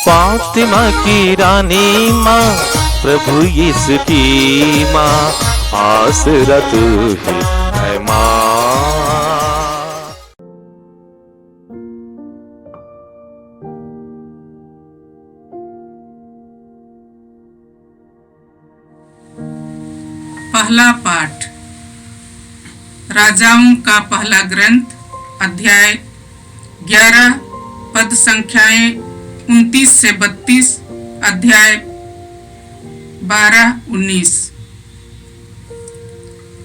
फातिमा की रानी माँ, प्रभु यीशु की माँ, आसरा तू ही है माँ। पहला पाठ राजाओं का पहला ग्रंथ, अध्याय 11, पद संख्याएं 29 से 32, अध्याय 12-19।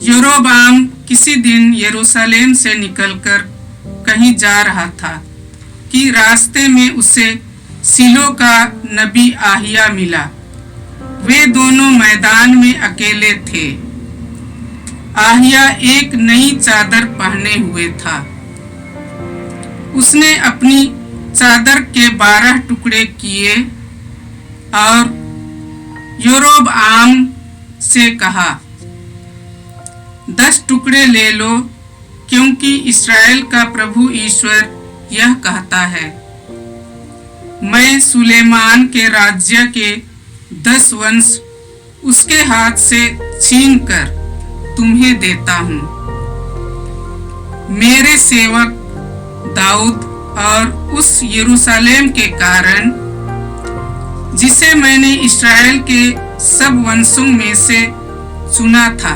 यरोबाम किसी दिन यरूशलेम से निकलकर कहीं जा रहा था कि रास्ते में उसे सिलो का नबी आहिया मिला। वे दोनों मैदान में अकेले थे। आहिया एक नई चादर पहने हुए था। उसने अपनी चादर के 12 टुकड़े किए और यरोबआम से कहा, 10 टुकड़े ले लो, क्योंकि इस्राएल का प्रभु ईश्वर यह कहता है, मैं सुलेमान के राज्य के 10 वंश उसके हाथ से छीनकर तुम्हें देता हूँ। मेरे सेवक दाऊद और उस यरूशलेम के कारण, जिसे मैंने इस्राएल के सब वंशों में से चुना था,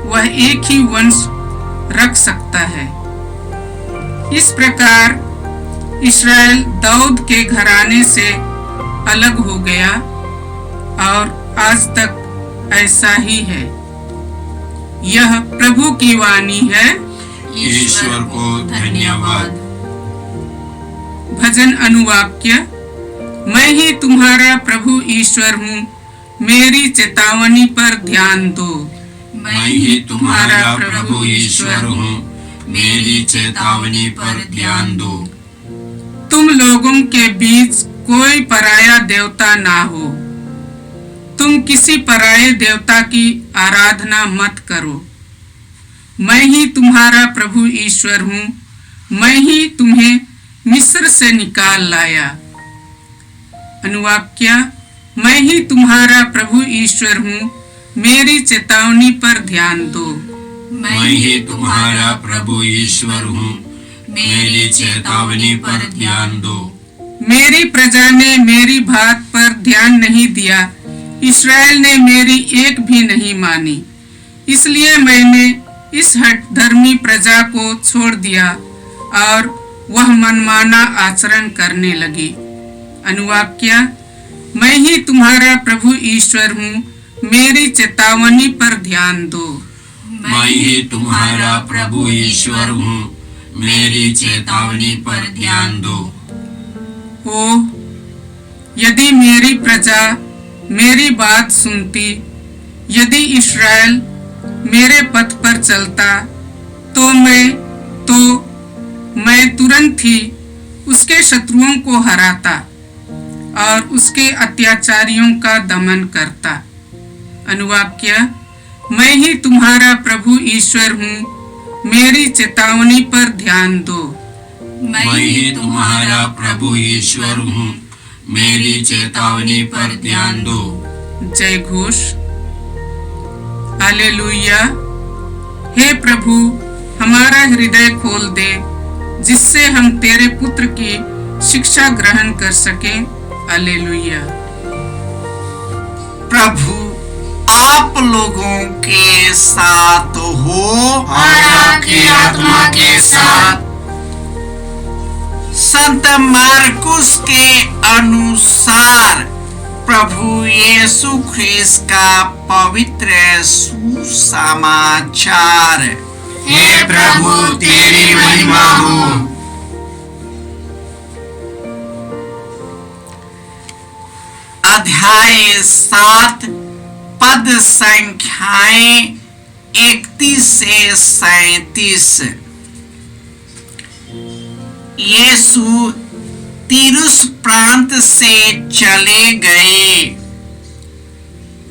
वह एक ही वंश रख सकता है। इस प्रकार इस्राएल दाऊद के घराने से अलग हो गया और आज तक ऐसा ही है। यह प्रभु की वाणी है। ईश्वर को धन्यवाद। भजन अनुवाक्य। मैं ही तुम्हारा प्रभु ईश्वर हूँ, मेरी चेतावनी पर ध्यान दो। मैं ही तुम्हारा प्रभु ईश्वर हूँ, मेरी चेतावनी पर ध्यान दो। तुम लोगों के बीच कोई पराया देवता ना हो। तुम किसी पराये देवता की आराधना मत करो। मैं ही तुम्हारा प्रभु ईश्वर हूँ, मैं ही तुम्हें मिस्र से निकाल लाया। अनुवाक्य। मैं ही तुम्हारा प्रभु ईश्वर हूँ, मेरी चेतावनी पर ध्यान दो। मैं ही तुम्हारा प्रभु ईश्वर हूँ, मेरी चेतावनी पर ध्यान दो। मेरी प्रजा ने मेरी बात पर ध्यान नहीं दिया, इस्राएल ने मेरी एक भी नहीं मानी। इसलिए मैंने इस हठधर्मी प्रजा को छोड़ दिया और वह मनमाना आचरण करने लगी। अनुवाक्य। मैं ही तुम्हारा प्रभु ईश्वर हूँ, मेरी चेतावनी पर ध्यान दो। मैं ही तुम्हारा प्रभु ईश्वर हूँ, मेरी चेतावनी पर ध्यान दो। ओह, यदि मेरी प्रजा मेरी बात सुनती, यदि इस्राएल मेरे पथ पर चलता, तो मैं तुरंत ही उसके शत्रुओं को हराता और उसके अत्याचारियों का दमन करता। अनुवाक्य। मैं ही तुम्हारा प्रभु ईश्वर हूँ, मेरी चेतावनी पर ध्यान दो। मैं ही तुम्हारा प्रभु ईश्वर हूँ, मेरी चेतावनी पर ध्यान दो। जय घोष। हालेलुया। हे प्रभु, हमारा हृदय खोल दे, जिससे हम तेरे पुत्र की शिक्षा ग्रहण कर सकें। हालेलुया। प्रभु आप लोगों के साथ हो और आपकी आत्मा के साथ। संत मार्कुस के अनुसार प्रभु यीशु ख्रिस्त का पवित्र सुसमाचार। हे प्रभु, तेरी महिमा हो। अध्याय 7, पद संख्याएं 31 से 37। यीशु तीरुस प्रांत से चले गए।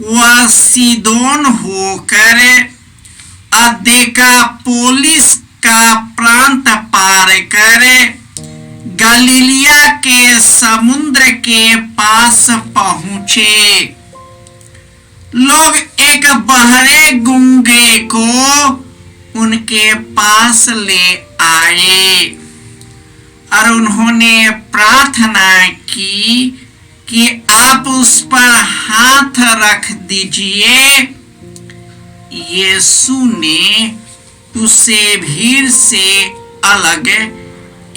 वह सीदोन होकर अदेकापोलिस का प्रांत पार कर गलीलिया के समुद्र के पास पहुंचे। लोग एक बहरे गूंगे को उनके पास ले आए और उन्होंने प्रार्थना की कि आप उस पर हाथ रख दीजिए। यीशु ने उसे भीड़ से अलग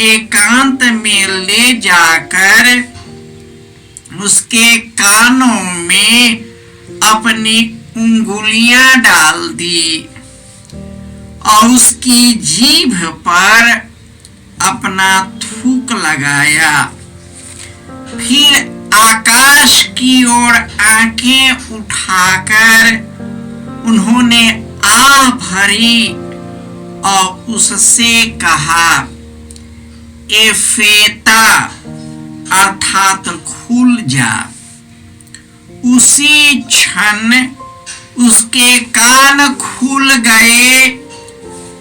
एकांत में ले जाकर उसके कानों में अपनी उंगलियां डाल दी और उसकी जीभ पर अपना थूक लगाया। फिर आकाश की ओर आंखें उठाकर उन्होंने आह भरी और उससे कहा, एफेता अर्थात खुल जा। उसी क्षण उसके कान खुल गए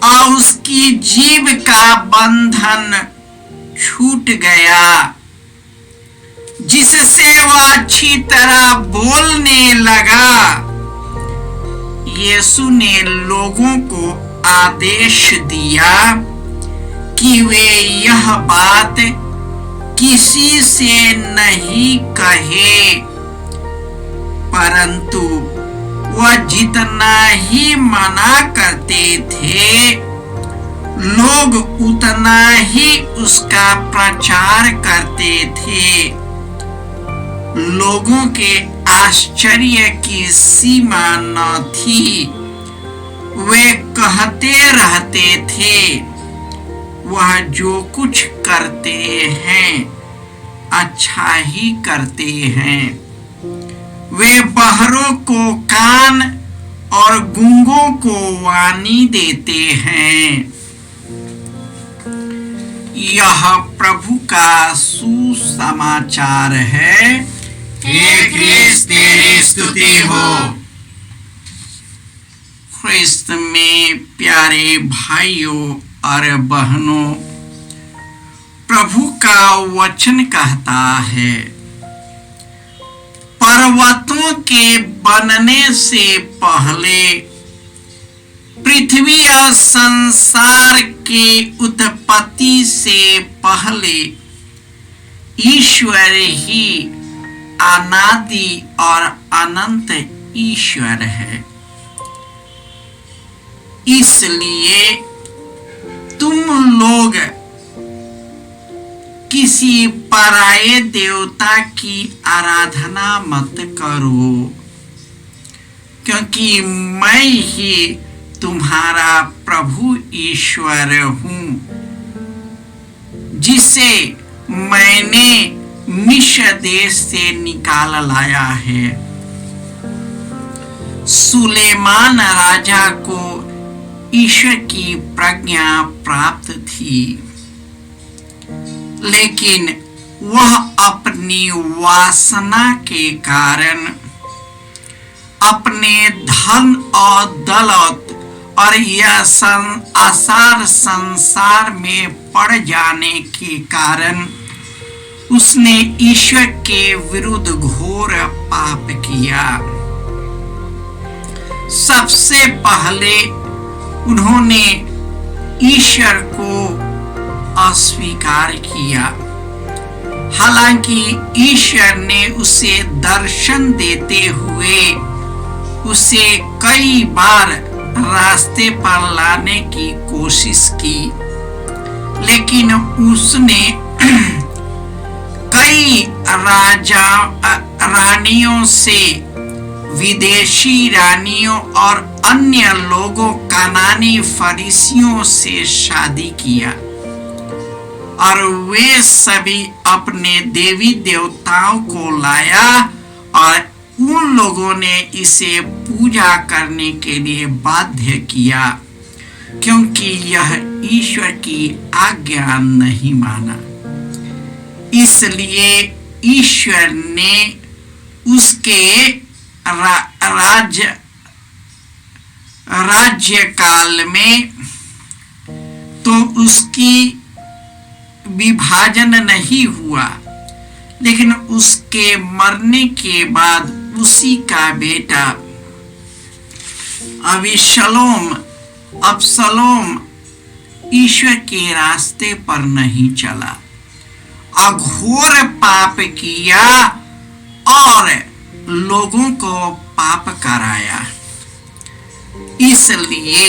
और उसकी जीभ का बंधन छूट गया, जिससे वह अच्छी तरह बोलने लगा। यीशु ने लोगों को आदेश दिया कि वे यह बात किसी से नहीं कहे, परंतु वह जितना ही मना करते थे, लोग उतना ही उसका प्रचार करते थे। लोगों के आश्चर्य की सीमा न थी। वे कहते रहते थे, वह जो कुछ करते हैं अच्छा ही करते हैं। वे बहरों को कान और गूंगों को वाणी देते हैं। यह प्रभु का सुसमाचार है। हे क्रिस्त तेरी स्तुति हो। ख्रिस्त में प्यारे भाइयों और बहनों, प्रभु का वचन कहता है, पर्वतों के बनने से पहले, पृथ्वी और संसार के उत्पत्ति से पहले ईश्वर ही अनादि और अनंत ईश्वर है। इसलिए तुम लोग किसी पराये देवता की आराधना मत करो, क्योंकि मैं ही तुम्हारा प्रभु ईश्वर हूँ, जिसे मैंने मिस्र देश से निकाल लाया है। सुलेमान राजा को ईश्वर की प्रज्ञा प्राप्त थी, लेकिन वह अपनी वासना के कारण अपने धन और दौलत और यह आसार संसार में पड़ जाने के कारण उसने ईश्वर के विरुद्ध घोर पाप किया। सबसे पहले उन्होंने ईश्वर को अस्वीकार किया, हालांकि ईश्वर ने उसे दर्शन देते हुए उसे कई बार रास्ते पर लाने की कोशिश की, लेकिन उसने कई रानियों से, विदेशी रानियों और अन्य लोगों कनानी फरीसियों से शादी किया, और वे सभी अपने देवी देवताओं को लाया और उन लोगों ने इसे पूजा करने के लिए बाध्य किया, क्योंकि यह ईश्वर की आज्ञा नहीं माना। इसलिए ईश्वर ने उसके राज्य काल में तो उसकी विभाजन नहीं हुआ, लेकिन उसके मरने के बाद उसी का बेटा अबसलोम ईश्वर के रास्ते पर नहीं चला, अघोर पाप किया और लोगों को पाप कराया। इसलिए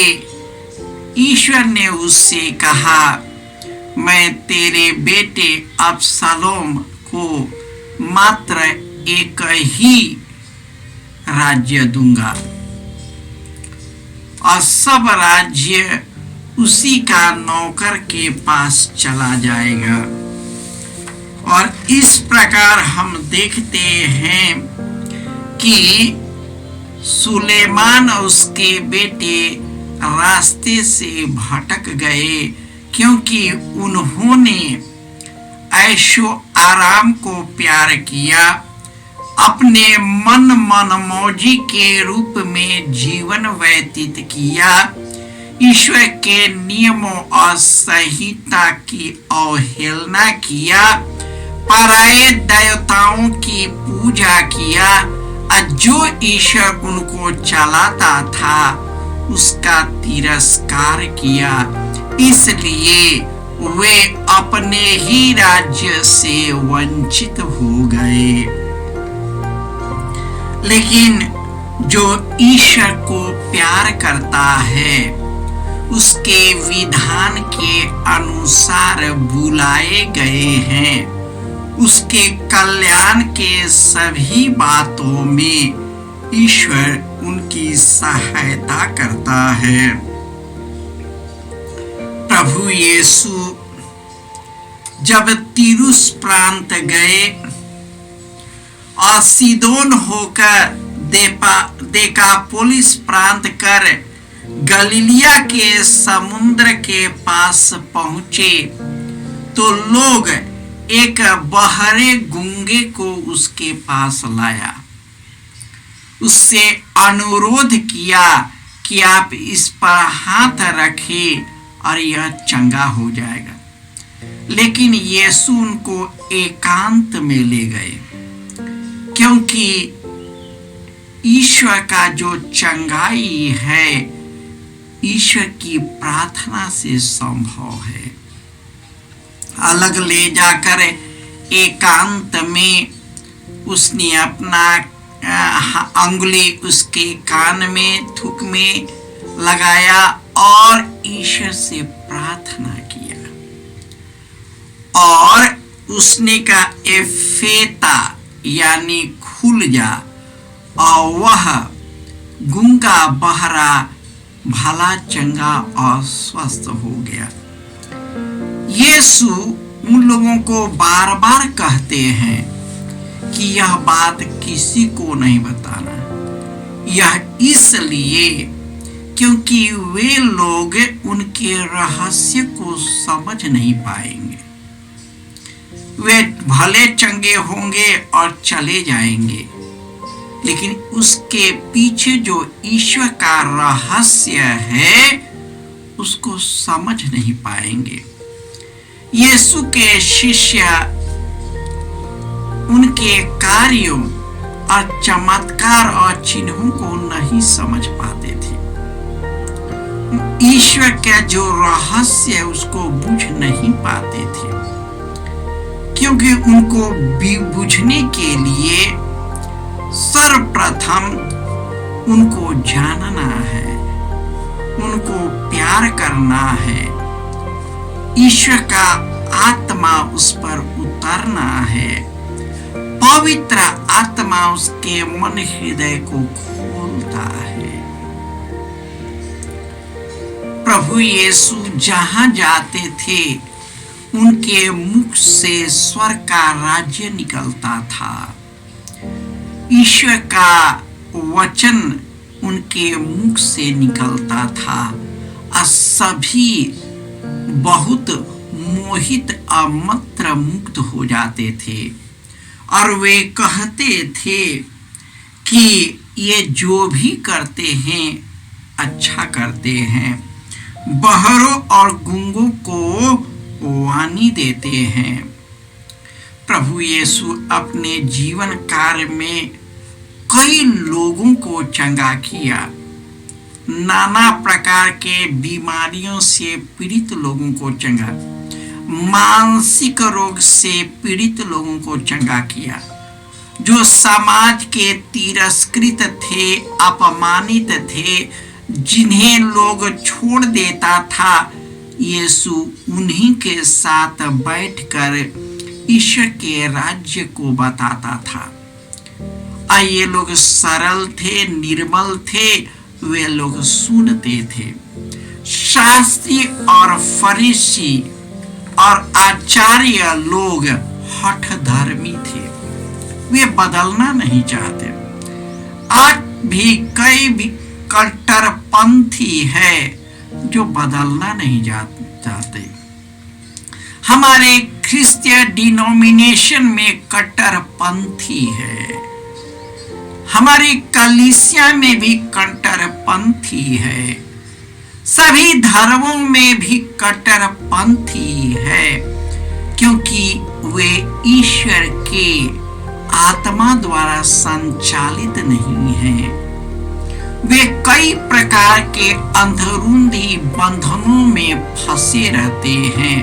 ईश्वर ने उससे कहा, मैं तेरे बेटे अबसलोम को मात्र एक ही राज्य दूंगा और सब राज्य उसी का नौकर के पास चला जाएगा। और इस प्रकार हम देखते हैं कि सुलेमान और उसके बेटे रास्ते से भटक गए, क्योंकि उन्होंने ऐशो आराम को प्यार किया, अपने मन मौजी के रूप में जीवन व्यतीत किया, ईश्वर के नियमों और संहिता की अवहेलना किया, पराये देवताओं की पूजा किया और जो ईश्वर उनको चलाता था उसका तिरस्कार किया। इसलिए वे अपने ही राज्य से वंचित हो गए। लेकिन जो ईश्वर को प्यार करता है, उसके विधान के अनुसार बुलाए गए हैं, उसके कल्याण के सभी बातों में ईश्वर उनकी सहायता करता है। प्रभु यीशु जब तीरुस प्रांत गए और सीदोन होकर देकापोलिस प्रांत कर गलीलिया के समुद्र के पास पहुंचे, तो लोग एक बहरे गूंगे को उसके पास लाया, उससे अनुरोध किया कि आप इस पर हाथ रखें और यह चंगा हो जाएगा। लेकिन यीशु उनको एकांत में ले गए, क्योंकि ईश्वर का जो चंगाई है ईश्वर की प्रार्थना से संभव है। अलग ले जाकर एकांत में उसने अपना अंगुली उसके कान में थूक में लगाया और ईश्वर से प्रार्थना किया और उसने कहा, एफेता यानी खुल जा, और वह गूंगा बहरा भला चंगा और स्वस्थ हो गया। यीशु उन लोगों को बार बार कहते हैं कि यह बात किसी को नहीं बताना, यह इसलिए क्योंकि वे लोग उनके रहस्य को समझ नहीं पाएंगे। वे भले चंगे होंगे और चले जाएंगे, लेकिन उसके पीछे जो ईश्वर का रहस्य है उसको समझ नहीं पाएंगे। यीशु के शिष्य उनके कार्यों और चमत्कार और चिन्हों को नहीं समझ पाते थे। ईश्वर का जो रहस्य उसको बुझ नहीं पाते थे, क्योंकि उनको बुझने के लिए सर्वप्रथम उनको जानना है, उनको प्यार करना है, ईश्वर का आत्मा उस पर उतरना है, पवित्र आत्मा उसके मन हृदय को खोलता है। प्रभु यीशु जहां जाते थे उनके मुख से स्वर्ग का राज्य निकलता था, ईश्वर का वचन उनके मुख से निकलता था और सभी बहुत मोहित और मंत्र मुक्त हो जाते थे और वे कहते थे कि ये जो भी करते हैं अच्छा करते हैं। बहरों और गूंगों को वाणी देते हैं। प्रभु यीशु अपने जीवन कार्य में कई लोगों को चंगा किया। नाना प्रकार के बीमारियों से पीड़ित लोगों को चंगा, मानसिक रोग से पीड़ित लोगों को चंगा किया। जो समाज के तिरस्कृत थे, अपमानित थे, जिन्हें लोग छोड़ देता था, यीशु उन्हीं के साथ बैठकर ईश्वर के राज्य को बताता था। ये लोग सरल थे, निर्मल थे, वे लोग सुनते थे। शास्त्री और फरीसी और आचार्य लोग हठ धर्मी थे, वे बदलना नहीं चाहते। आज भी कई भी कट्टरपंथी है जो बदलना नहीं चाहते। हमारे क्रिश्चियन डिनोमिनेशन में कट्टरपंथी है, हमारी कलीसिया में भी कट्टरपंथी है, सभी धर्मों में भी कट्टरपंथी है, क्योंकि वे ईश्वर के आत्मा द्वारा संचालित नहीं हैं। वे कई प्रकार के अंधरूंधी बंधनों में फंसे रहते हैं।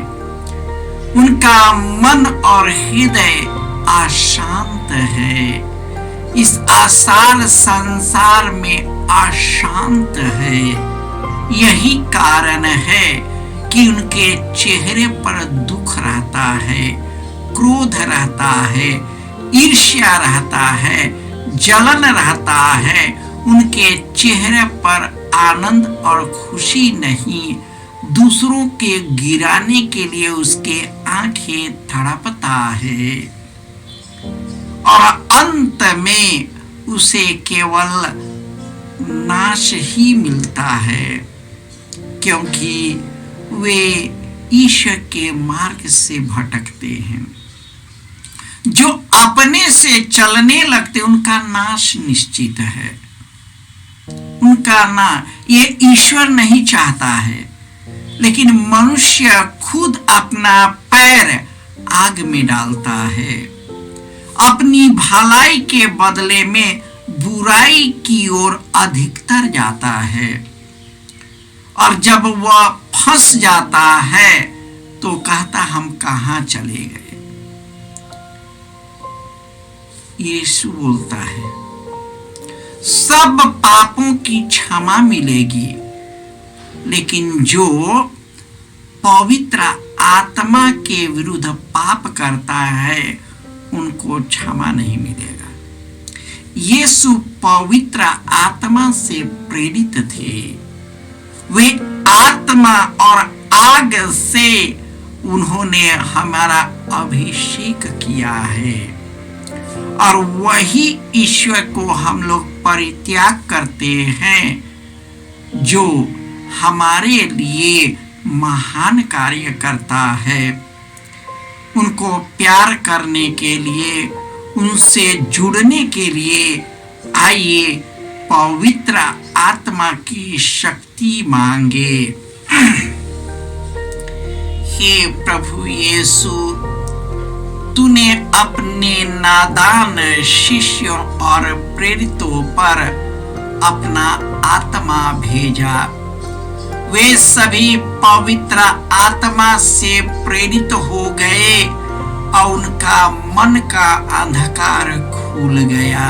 उनका मन और हृदय अशांत है। इस आसार संसार में अशांत है। यही कारण है कि उनके चेहरे पर दुख रहता है, क्रोध रहता है, ईर्ष्या रहता है, जलन रहता है। उनके चेहरे पर आनंद और खुशी नहीं, दूसरों के गिराने के लिए उसके आंखें तड़पता है और अंत में उसे केवल नाश ही मिलता है, क्योंकि वे ईश्वर के मार्ग से भटकते हैं। जो अपने से चलने लगते उनका नाश निश्चित है। उनका ना ये ईश्वर नहीं चाहता है, लेकिन मनुष्य खुद अपना पैर आग में डालता है। अपनी भलाई के बदले में बुराई की ओर अधिकतर जाता है, और जब वह फंस जाता है तो कहता हम कहां चले गए। यीशु बोलता है सब पापों की क्षमा मिलेगी, लेकिन जो पवित्र आत्मा के विरुद्ध पाप करता है उनको क्षमा नहीं मिलेगा। यीशु पवित्र आत्मा से प्रेरित थे। वे आत्मा और आग से उन्होंने हमारा अभिषेक किया है, और वही ईश्वर को हम लोग परित्याग करते हैं जो हमारे लिए महान कार्य करता है। उनको प्यार करने के लिए, उनसे जुड़ने के लिए आइए पवित्र आत्मा की शक्ति मांगे। हे प्रभु यीशु, तूने अपने नादान शिष्यों और प्रेरितों पर अपना आत्मा भेजा। वे सभी पवित्र आत्मा से प्रेरित हो गए और उनका मन का अंधकार खुल गया।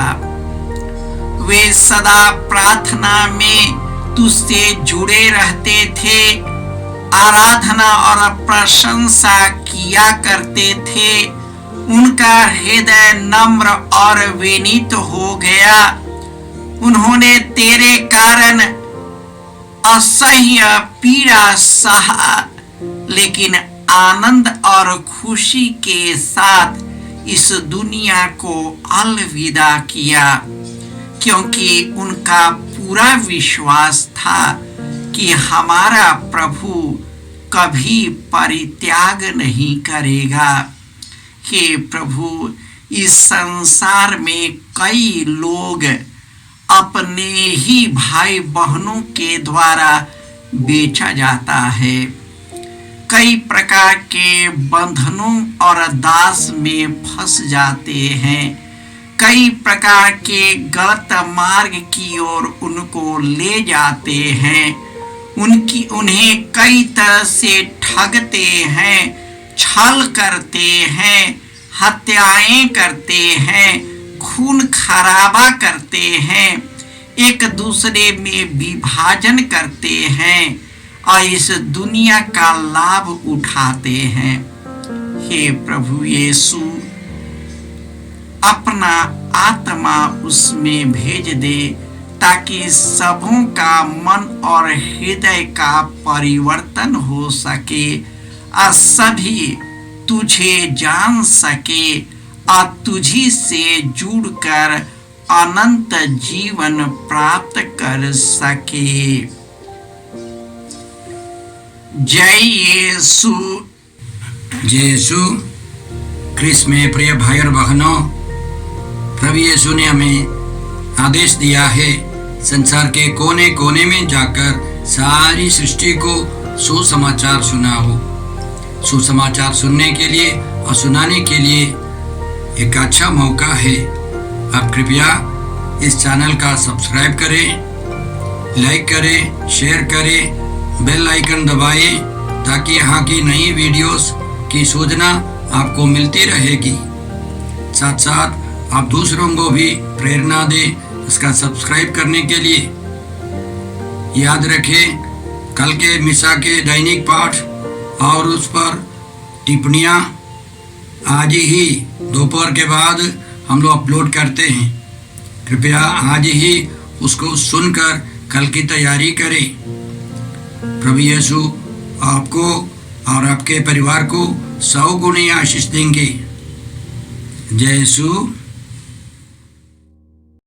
वे सदा प्रार्थना में तुझसे जुड़े रहते थे, आराधना और प्रशंसा किया करते थे। उनका हृदय नम्र और विनीत हो गया। उन्होंने तेरे कारण असह्य पीड़ा सहा, लेकिन आनंद और खुशी के साथ इस दुनिया को अलविदा किया, क्योंकि उनका पूरा विश्वास था कि हमारा प्रभु कभी परित्याग नहीं करेगा। हे प्रभु, इस संसार में कई लोग अपने ही भाई बहनों के द्वारा बेचा जाता है। कई प्रकार के बंधनों और दास में फंस जाते हैं। कई प्रकार के गलत मार्ग की ओर उनको ले जाते हैं। उन्हें कई तरह से ठगते हैं, छल करते हैं, हत्याएं करते हैं, खून खराबा करते हैं, एक दूसरे में विभाजन करते हैं और इस दुनिया का लाभ उठाते हैं। हे प्रभु यीशु, अपना आत्मा उसमें भेज दे ताकि सबों का मन और हृदय का परिवर्तन हो सके और सभी तुझे जान सके और तुझी से जुड़कर अनंत जीवन प्राप्त कर सके। जय यीशु। यीशु क्रिस्त में प्रिय भाई और बहनों, प्रभु यीशु ने हमें आदेश दिया है संसार के कोने कोने में जाकर सारी सृष्टि को सुसमाचार सुनाओ। सुसमाचार सुनने के लिए और सुनाने के लिए एक अच्छा मौका है। आप कृपया इस चैनल का सब्सक्राइब करें, लाइक करें, शेयर करें, बेल आइकन दबाएं ताकि यहाँ की नई वीडियोस की सूचना आपको मिलती रहेगी। साथ साथ आप दूसरों को भी प्रेरणा दें इसका सब्सक्राइब करने के लिए। याद रखें, कल के मिसा के दैनिक पाठ और उस पर टिप्पणियाँ आज ही दोपहर के बाद हम लोग अपलोड करते हैं। कृपया आज ही उसको सुनकर कल की तैयारी करें। प्रभु यीशु आपको और आपके परिवार को 100 गुनी आशीष देंगे। जय यीशु।